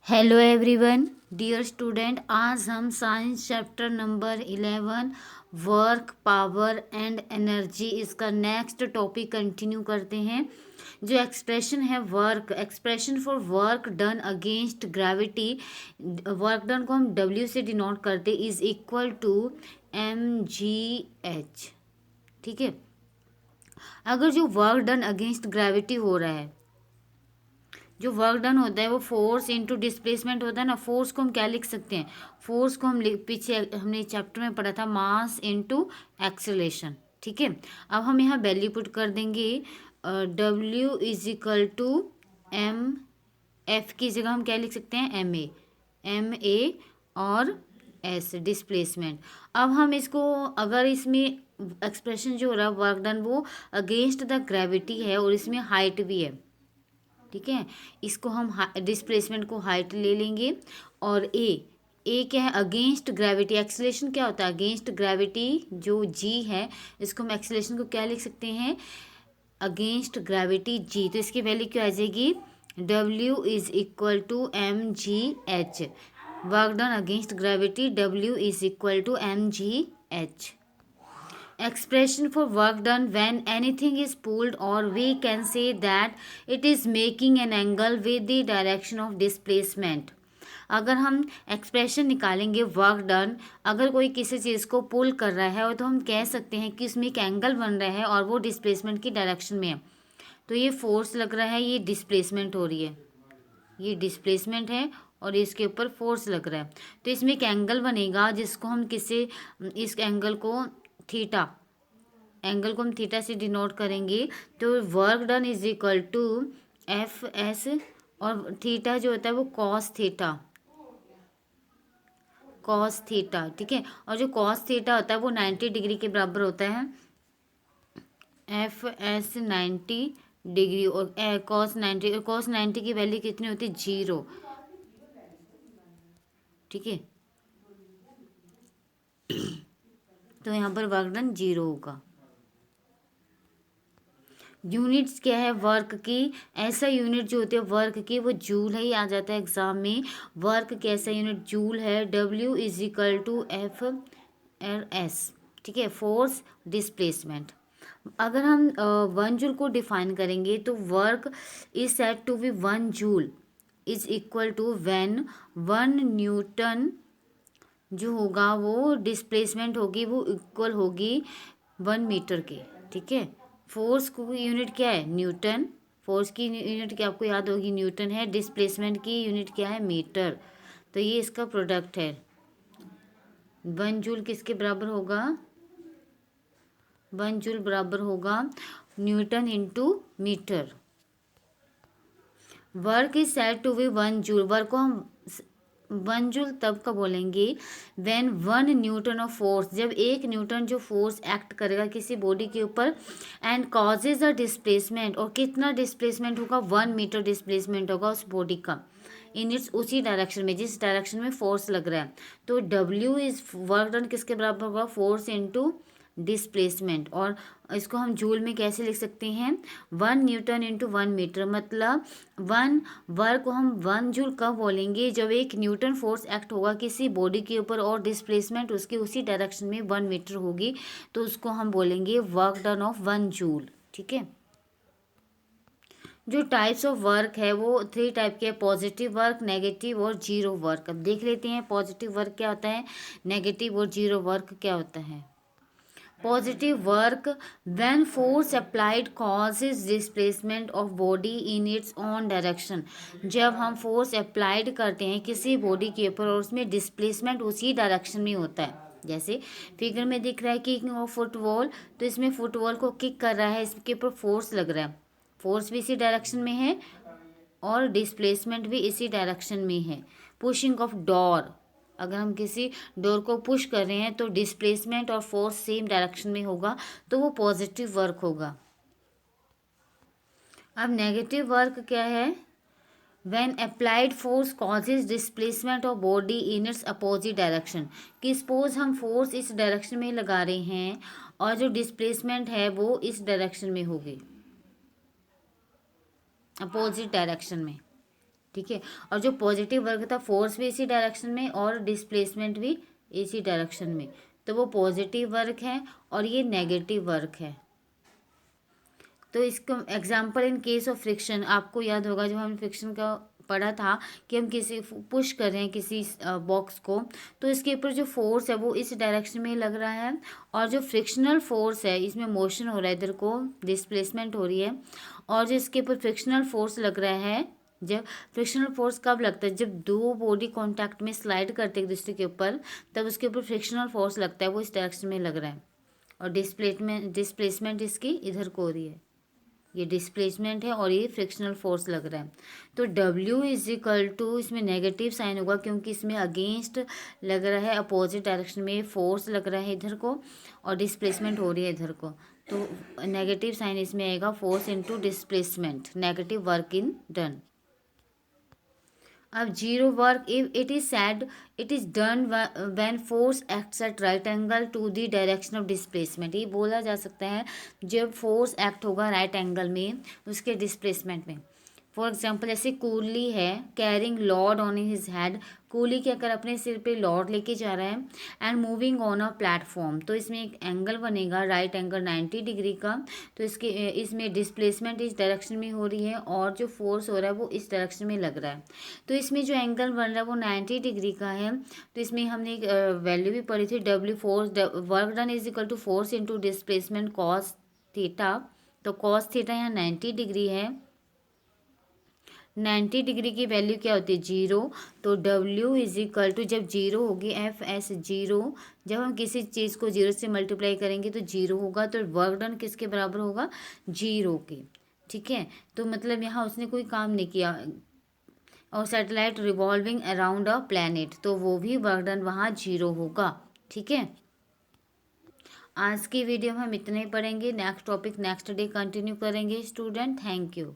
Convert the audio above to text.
Hello everyone, dear student. आज हम science chapter number 11 work, power and energy इसका next topic continue करते हैं। जो एक्सप्रेशन है work, expression for work done against gravity, work done को हम डब्ल्यू से डिनोट करते, इज इक्वल टू mgh। ठीक है। अगर जो वर्क डन अगेंस्ट ग्रेविटी हो रहा है, जो वर्क डन होता है वो फोर्स इनटू डिस्प्लेसमेंट होता है ना। फोर्स को हम क्या लिख सकते हैं? फोर्स को हम पीछे हमने चैप्टर में पढ़ा था, मास इनटू एक्सेलरेशन। ठीक है। अब हम यहाँ वैल्यू पुट कर देंगे। W is equal to M, F की जगह हम क्या लिख सकते हैं? एम ए और एस डिस्प्लेसमेंट। अब हम इसको, अगर इसमें एक्सप्रेशन जो हो रहा है वर्क डन वो अगेंस्ट द ग्रेविटी है और इसमें हाइट भी है। ठीक है। इसको हम डिस्प्लेसमेंट को हाइट ले लेंगे। और ए क्या है? Against gravity. एक्सेलरेशन क्या होता है? अगेंस्ट ग्रेविटी जो जी है, इसको हम एक्सेलरेशन को क्या लिख सकते हैं? Against gravity G. तो इसकी वैल्यू क्या आ जाएगी? W is equal to mgh। Work done against gravity, W is equal to mgh। Expression for work done when anything is pulled, or we can say that it is making an angle with the direction of displacement। अगर हम expression निकालेंगे work done, अगर कोई किसी चीज़ को पुल कर रहा है तो हम कह सकते हैं कि उसमें एक एंगल बन रहा है और वो डिस्प्लेसमेंट की डायरेक्शन में है। तो ये फोर्स लग रहा है, ये डिस्प्लेसमेंट हो रही है, ये डिस्प्लेसमेंट है और इसके ऊपर फोर्स लग रहा है। तो इसमें एक एंगल बनेगा जिसको हम इस एंगल को थीटा, एंगल को हम थीटा से डिनोट करेंगे। तो work done is equal to F S, और थीटा जो होता है वो कॉस थीटा, कॉस थीटा। ठीक है। और जो कॉस थीटा होता है वो 90 डिग्री के बराबर होता है। एफ एस 90 डिग्री और कॉस 90, और कॉस 90 की वैल्यू कितनी होती है? 0। ठीक है। तो यहाँ पर वर्क डन 0 होगा। यूनिट्स क्या है वर्क की? ऐसा यूनिट जो होती है वर्क की वो जूल है, ही आ जाता है एग्जाम में। वर्क की ऐसा यूनिट जूल है। W is equal to F L S. ठीक है। Force, displacement. अगर हम 1 जूल को डिफाइन करेंगे तो work is said to be 1 joule is equal to when 1 newton जो होगा वो डिस्प्लेसमेंट होगी, वो इक्वल होगी 1 मीटर के। ठीक है। फोर्स की यूनिट क्या है? न्यूटन। फोर्स की यूनिट क्या आपको याद होगी? न्यूटन है। डिस्प्लेसमेंट की यूनिट क्या है? मीटर। तो ये इसका प्रोडक्ट है। 1 जूल किसके बराबर होगा? 1 जूल बराबर होगा newton into metre. Work is said to be 1 joule. Work को हम 1 जूल तब का बोलेंगे व्हेन 1 न्यूटन ऑफ फोर्स, जब 1 न्यूटन जो फोर्स एक्ट करेगा किसी बॉडी के ऊपर, एंड कॉजेज अ डिस्प्लेसमेंट, और कितना डिस्प्लेसमेंट होगा? 1 मीटर डिस्प्लेसमेंट होगा उस बॉडी का इन इट्स उसी डायरेक्शन में जिस डायरेक्शन में फोर्स लग रहा है। तो W इज वर्क डन किसके बराबर होगा? Force into displacement. और इसको हम जूल में कैसे लिख सकते हैं? 1 न्यूटन इंटू 1 मीटर। मतलब वर्क को हम 1 जूल कब बोलेंगे? जब 1 न्यूटन फोर्स एक्ट होगा किसी बॉडी के ऊपर और डिस्प्लेसमेंट उसकी उसी डायरेक्शन में 1 मीटर होगी, तो उसको हम बोलेंगे वर्क डन ऑफ 1 जूल। ठीक है। जो टाइप्स ऑफ वर्क है वो 3 टाइप के, पॉजिटिव वर्क, नेगेटिव और जीरो वर्क। अब देख लेते हैं पॉजिटिव वर्क क्या होता है, नेगेटिव और जीरो वर्क क्या होता है। Positive work when force applied causes displacement of body in its own direction. जब हम फोर्स अप्लाइड करते हैं किसी बॉडी के ऊपर और उसमें डिस्प्लेसमेंट उसी डायरेक्शन में होता है। जैसे फिगर में दिख रहा है किकिंग ऑफ फुटबॉल, तो इसमें फुटबॉल को किक कर रहा है, इसके ऊपर फोर्स लग रहा है, फोर्स भी इसी डायरेक्शन में है और डिस्प्लेसमेंट भी इसी डायरेक्शन में है। पुशिंग ऑफ डोर, अगर हम किसी डोर को पुश कर रहे हैं तो डिस्प्लेसमेंट और फोर्स सेम डायरेक्शन में होगा, तो वो पॉजिटिव वर्क होगा। अब नेगेटिव वर्क क्या है? When applied force causes displacement of body in its opposite direction. कि सपोज हम फोर्स इस डायरेक्शन में लगा रहे हैं और जो डिस्प्लेसमेंट है वो इस डायरेक्शन में होगी, अपोजिट डायरेक्शन में। ठीक है। और जो पॉजिटिव वर्क था, फोर्स भी इसी डायरेक्शन में और डिस्प्लेसमेंट भी इसी डायरेक्शन में, तो वो पॉजिटिव वर्क है और ये नेगेटिव वर्क है। तो इसका example in case of friction, आपको याद होगा जब हम फ्रिक्शन का पढ़ा था कि हम किसी पुश कर रहे हैं किसी बॉक्स को, तो इसके ऊपर जो फोर्स है वो इस डायरेक्शन में लग रहा है, और जो फ्रिक्शनल फोर्स है इसमें मोशन हो रहा है, इधर को डिस्प्लेसमेंट हो रही है, और जो इसके ऊपर फ्रिक्शनल फोर्स लग रहा है, जब फ्रिक्शनल फोर्स कब लगता है, जब दो बॉडी कांटेक्ट में स्लाइड करते हैं एक दूसरे के ऊपर, तब उसके ऊपर फ्रिक्शनल फोर्स लगता है, वो इस डायरेक्शन में लग रहा है, और डिस्प्लेसमेंट इसकी इधर को हो रही है, ये डिस्प्लेसमेंट है और ये फ्रिक्शनल फोर्स लग रहा है। तो W इज इक्वल टू, इसमें नेगेटिव साइन होगा क्योंकि इसमें अगेंस्ट लग रहा है, अपोजिट डायरेक्शन में फोर्स लग रहा है इधर को, और डिस्प्लेसमेंट हो रही है इधर को, तो नेगेटिव साइन इसमें आएगा, force into displacement, negative work in done. अब zero work if it is said it is done when force acts at right angle to the direction of displacement, ये बोला जा सकता है जब फोर्स एक्ट होगा राइट एंगल में उसके डिस्प्लेसमेंट में। फॉर एग्जाम्पल जैसे कूली है carrying load on his head, coolie क्या कर अपने सिर पे लॉर्ड लेके जा रहा है, and moving on a platform, तो इसमें एक एंगल बनेगा राइट एंगल 90 डिग्री का, तो इसमें डिस्प्लेसमेंट इस डायरेक्शन में हो रही है और जो फोर्स हो रहा है वो इस डायरेक्शन में लग रहा है, तो इसमें जो एंगल बन रहा है वो 90 डिग्री का है। तो इसमें हमने एक वैल्यू भी पढ़ी थी, W force work done is equal to force into displacement cos theta, तो कॉस थीटा यहाँ 90 डिग्री है, 90 डिग्री की वैल्यू क्या होती है, जीरो, तो W इज इक्वल टू, जब जीरो होगी FS जीरो, जब हम किसी चीज़ को जीरो से मल्टीप्लाई करेंगे तो जीरो होगा, तो वर्क डन किसके बराबर होगा, जीरो के, ठीक है। तो मतलब यहाँ उसने कोई काम नहीं किया, और satellite revolving around a planet, तो वो भी वर्क डन वहाँ जीरो होगा, ठीक है। आज की वीडियो में हम इतने ही पढ़ेंगे, next topic next day continue करेंगे स्टूडेंट, थैंक यू।